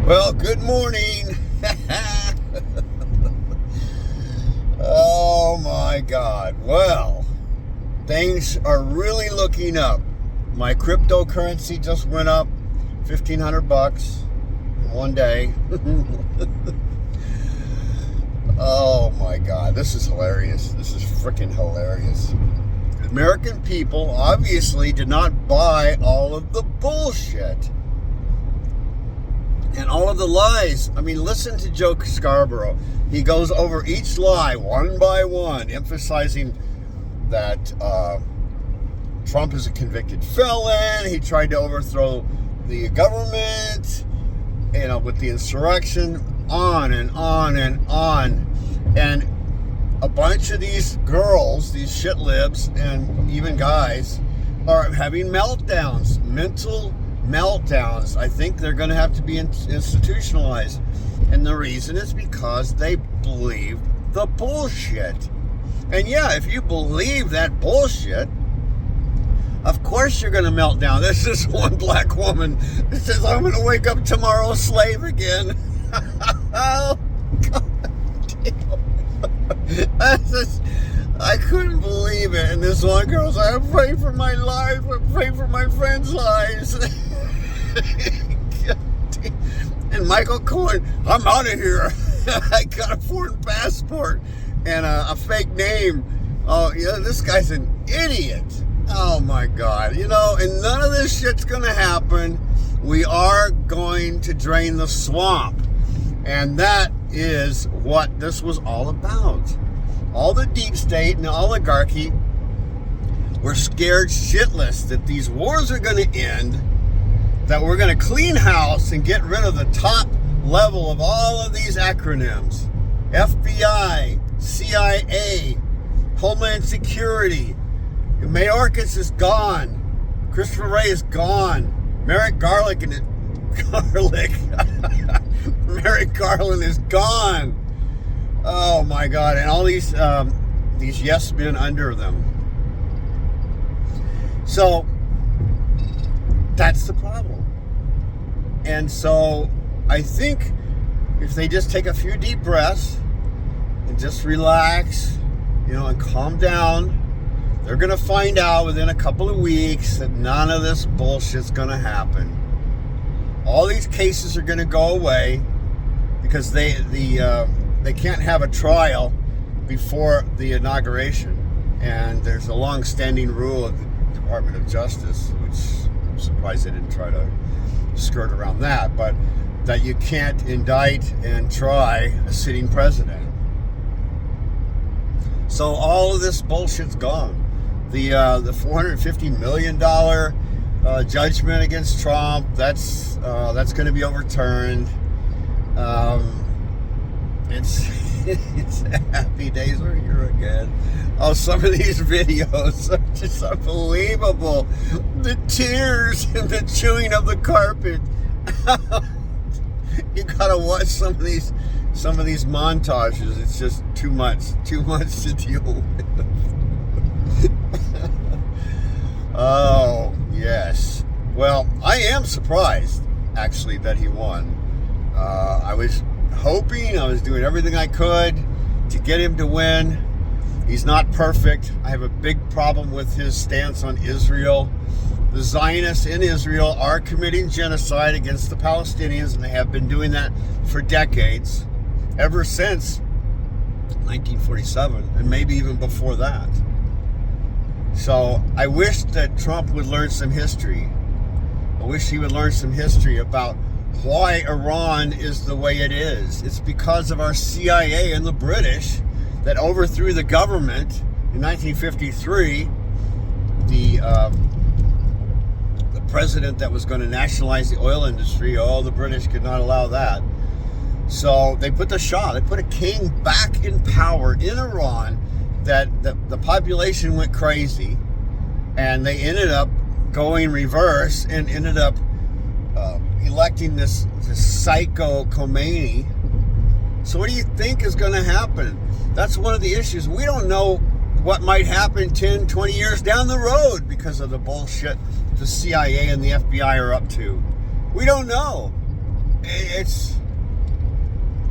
Well, good morning. Oh my God. Well, things are really looking up. My cryptocurrency just went up $1,500 in one day. Oh my God, this is hilarious. This is freaking hilarious. American people obviously did not buy all of the bullshit and all of the lies. I mean, listen to Joe Scarborough. He goes over each lie one by one, emphasizing that Trump is a convicted felon. He tried to overthrow the government, with the insurrection, on and on and on. And a bunch of these girls, these shit libs, and even guys, are having meltdowns, mental meltdowns. I think they're going to have to be institutionalized. And the reason is because they believe the bullshit. And yeah, if you believe that bullshit, of course you're going to melt down. There's this one black woman that says, I'm going to wake up tomorrow a slave again. Oh, God damn. I couldn't believe it. And this one girl's like, I'm praying for my life. I'm praying for my friends' lives. And Michael Cohen, I'm out of here. I got a foreign passport and a fake name. Oh, yeah, this guy's an idiot. Oh my God. And none of this shit's going to happen. We are going to drain the swamp. And that is what this was all about. All the deep state and the oligarchy were scared shitless that these wars are going to end, that we're going to clean house and get rid of the top level of all of these acronyms. FBI, CIA, Homeland Security. Mayorkas is gone. Christopher Wray is gone. Merrick Garland is gone. Oh my God! And all these yes men under them. So that's the problem. And so I think if they just take a few deep breaths and just relax, and calm down, they're going to find out within a couple of weeks that none of this bullshit's going to happen. All these cases are going to go away because they can't have a trial before the inauguration. And there's a long-standing rule of the Department of Justice, which I'm surprised they didn't try to skirt around that, but that you can't indict and try a sitting president. So all of this bullshit's gone. The $450 million judgment against Trump, that's going to be overturned. It's happy days are here again. Oh, some of these videos are just unbelievable. The tears and the chewing of the carpet. You gotta watch some of these montages. It's just too much to deal with. Oh, yes. Well, I am surprised, actually, that he won. I was hoping, I was doing everything I could to get him to win. He's not perfect. I have a big problem with his stance on Israel. The Zionists in Israel are committing genocide against the Palestinians, and they have been doing that for decades, ever since 1947, and maybe even before that. So I wish that Trump would learn some history. I wish he would learn some history about why Iran is the way it is. It's because of our CIA and the British that overthrew the government in 1953. The president that was going to nationalize the oil industry, the British could not allow that. So they put a king back in power in Iran, that the population went crazy, and they ended up going reverse and ended up electing this psycho Khomeini. So what do you think is going to happen? That's one of the issues. We don't know what might happen 10, 20 years down the road because of the bullshit the CIA and the FBI are up to. We We don't know.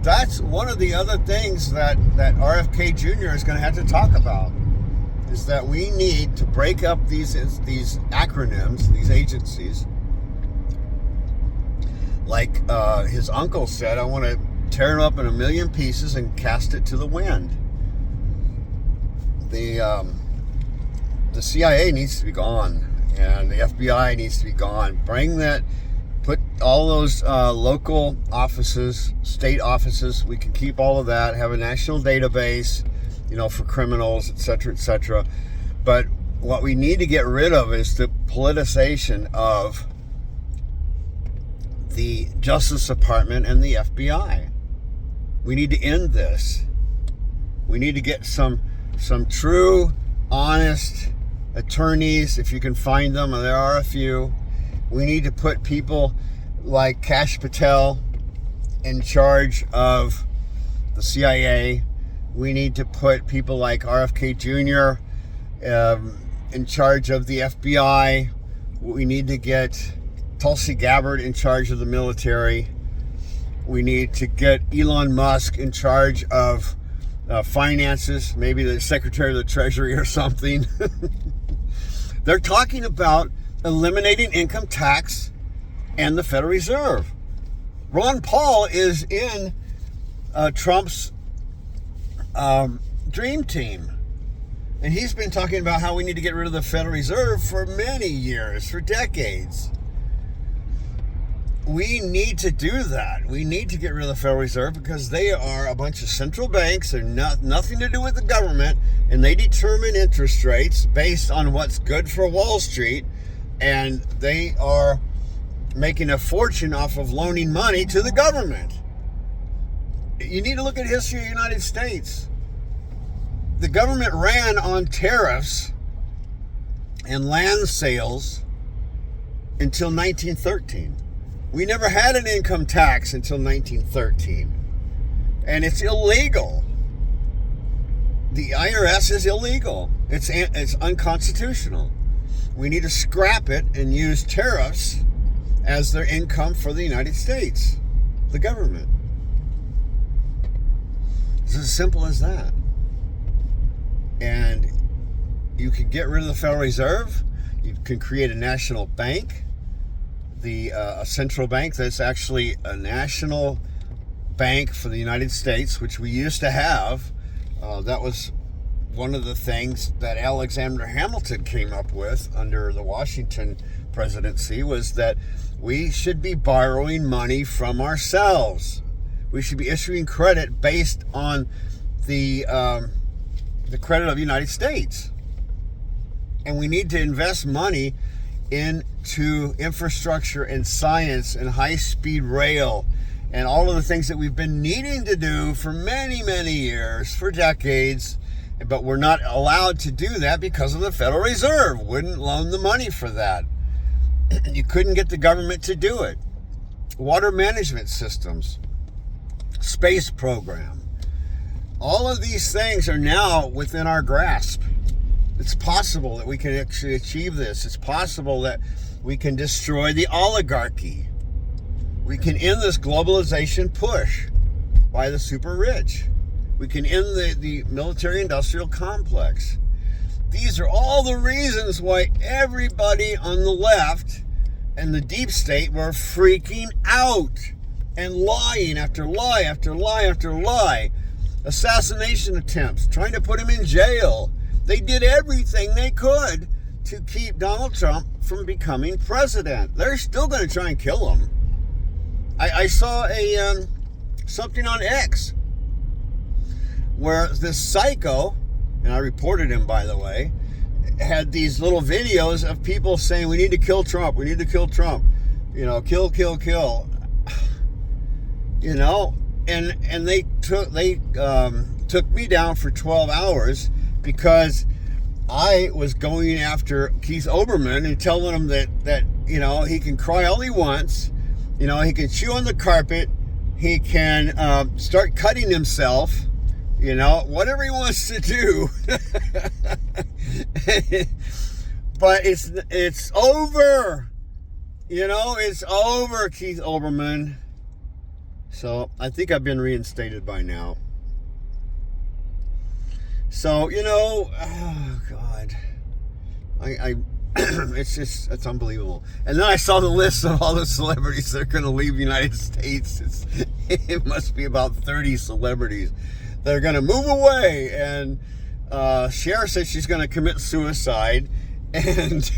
That's one of the other things that RFK Jr. is going to have to talk about, is that we need to break up these acronyms, these agencies. Like his uncle said, I want to tear it up in a million pieces and cast it to the wind. The CIA needs to be gone, and the FBI needs to be gone. Put all those local offices, state offices, we can keep all of that, have a national database, for criminals, etc., etc. But what we need to get rid of is the politicization of the Justice Department and the FBI. We need to end this. We need to get some true, honest attorneys, if you can find them, and there are a few. We need to put people like Kash Patel in charge of the CIA. We need to put people like RFK Jr. In charge of the FBI. We need to get Tulsi Gabbard in charge of the military. We need to get Elon Musk in charge of finances, maybe the Secretary of the Treasury or something. They're talking about eliminating income tax and the Federal Reserve. Ron Paul is in Trump's dream team. And he's been talking about how we need to get rid of the Federal Reserve for many years, for decades. We need to do that. We need to get rid of the Federal Reserve because they are a bunch of central banks. They're nothing to do with the government, and they determine interest rates based on what's good for Wall Street, and they are making a fortune off of loaning money to the government. You need to look at history of the United States. The government ran on tariffs and land sales until 1913. We never had an income tax until 1913. And it's illegal. The IRS is illegal. It's unconstitutional. We need to scrap it and use tariffs as their income for the United States, the government. It's as simple as that. And you can get rid of the Federal Reserve. You can create a national bank, a central bank that's actually a national bank for the United States, which we used to have. That was one of the things that Alexander Hamilton came up with under the Washington presidency, was that we should be borrowing money from ourselves. We should be issuing credit based on the credit of the United States. And we need to invest money into infrastructure and science and high-speed rail and all of the things that we've been needing to do for many, many years, for decades. But we're not allowed to do that because of the Federal Reserve. Wouldn't loan the money for that. You couldn't get the government to do it. Water management systems, space program. All of these things are now within our grasp. It's possible that we can actually achieve this. It's possible that we can destroy the oligarchy. We can end this globalization push by the super rich. We can end the military-industrial complex. These are all the reasons why everybody on the left and the deep state were freaking out and lying after lie after lie after lie. Assassination attempts, trying to put him in jail. They did everything they could to keep Donald Trump from becoming president. They're still going to try and kill him. I saw something on X where this psycho, and I reported him, by the way, had these little videos of people saying, we need to kill Trump, we need to kill Trump, kill, kill, kill, and they took me down for 12 hours because I was going after Keith Olbermann and telling him that he can cry all he wants, he can chew on the carpet, he can start cutting himself, whatever he wants to do. But it's over. It's over, Keith Olbermann. So I think I've been reinstated by now. So, oh God. It's unbelievable. And then I saw the list of all the celebrities that are going to leave the United States. It must be about 30 celebrities that are going to move away. And Cher said she's going to commit suicide. And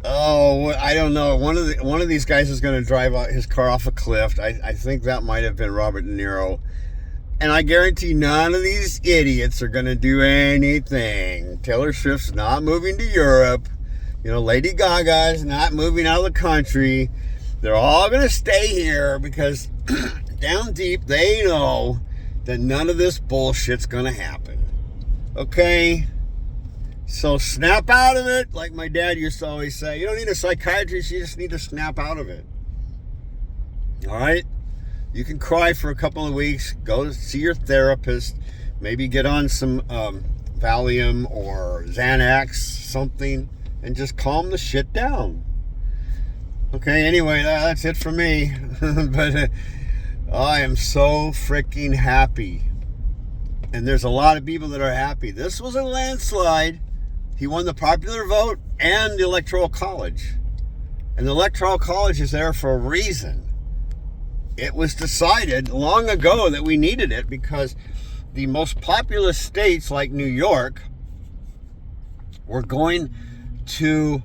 oh, I don't know. One of these guys is going to drive his car off a cliff. I think that might have been Robert De Niro. And I guarantee none of these idiots are going to do anything. Taylor Swift's not moving to Europe. Lady Gaga's not moving out of the country. They're all going to stay here because down deep they know that none of this bullshit's going to happen. Okay? So snap out of it, like my dad used to always say. You don't need a psychiatrist, you just need to snap out of it. All right? You can cry for a couple of weeks, go see your therapist, maybe get on some Valium or Xanax, something, and just calm the shit down. Okay, anyway, that's it for me. But I am so freaking happy. And there's a lot of people that are happy. This was a landslide. He won the popular vote and the Electoral College. And the Electoral College is there for a reason. It was decided long ago that we needed it because the most populous states like New York were going to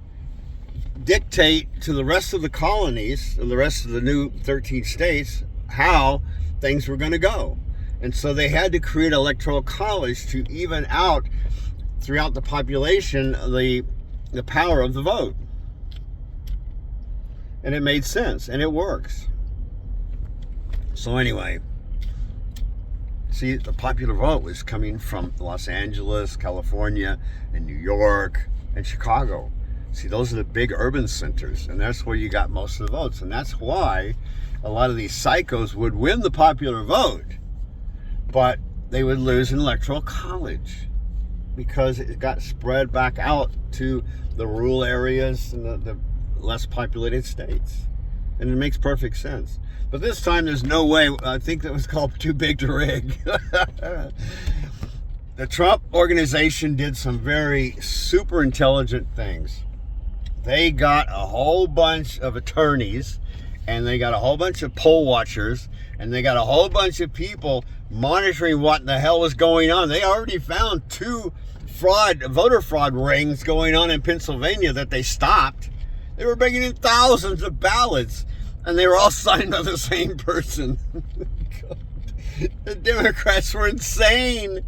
dictate to the rest of the colonies, and the rest of the new 13 states, how things were going to go. And so they had to create an electoral college to even out throughout the population the power of the vote. And it made sense, and it works. So anyway, see, the popular vote was coming from Los Angeles, California, and New York, and Chicago. See, those are the big urban centers, and that's where you got most of the votes. And that's why a lot of these psychos would win the popular vote, but they would lose an electoral college because it got spread back out to the rural areas and the less populated states. And it makes perfect sense. But this time, there's no way. I think that was called too big to rig. The Trump organization did some very super intelligent things. They got a whole bunch of attorneys, and they got a whole bunch of poll watchers, and they got a whole bunch of people monitoring what the hell was going on. They already found 2 voter fraud rings going on in Pennsylvania that they stopped. They were bringing in thousands of ballots, and they were all signed by the same person. The Democrats were insane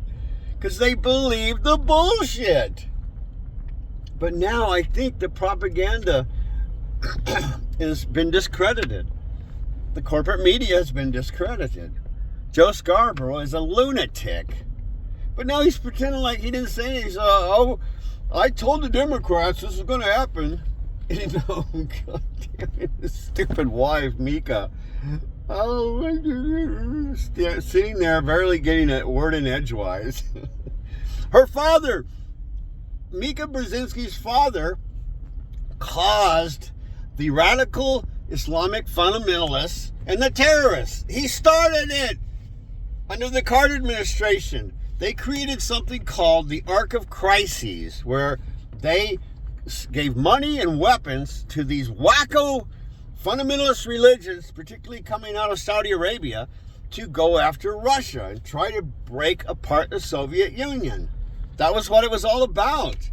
because they believed the bullshit. But now I think the propaganda has been discredited. The corporate media has been discredited. Joe Scarborough is a lunatic. But now he's pretending like he didn't say anything. I told the Democrats this was going to happen. God damn it, his stupid wife, Mika. Sitting there, barely getting a word in edgewise. Her father, Mika Brzezinski's father, caused the radical Islamic fundamentalists and the terrorists. He started it under the Carter administration. They created something called the Ark of Crises, where they gave money and weapons to these wacko fundamentalist religions, particularly coming out of Saudi Arabia, to go after Russia and try to break apart the Soviet Union. That was what it was all about.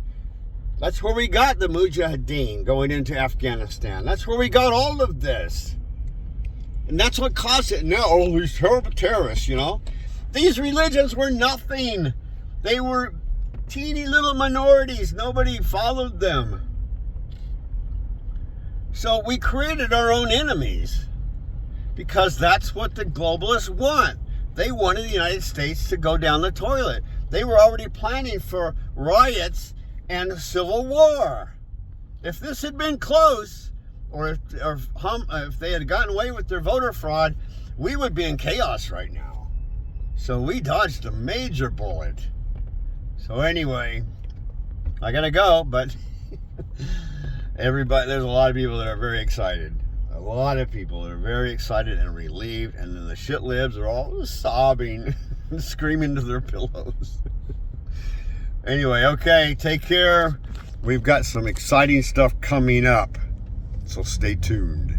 That's where we got the Mujahideen going into Afghanistan. That's where we got all of this. And that's what caused it. Now, all these terrible terrorists, These religions were nothing. They were teeny little minorities. Nobody followed them. So we created our own enemies because that's what the globalists want. They wanted the United States to go down the toilet. They were already planning for riots and civil war. If this had been close, or if they had gotten away with their voter fraud, we would be in chaos right now. So we dodged a major bullet. So anyway, I gotta go, but Everybody, there's a lot of people that are very excited. A lot of people that are very excited and relieved, and then the shit libs are all sobbing, screaming to their pillows. Anyway, okay, take care. We've got some exciting stuff coming up, so stay tuned.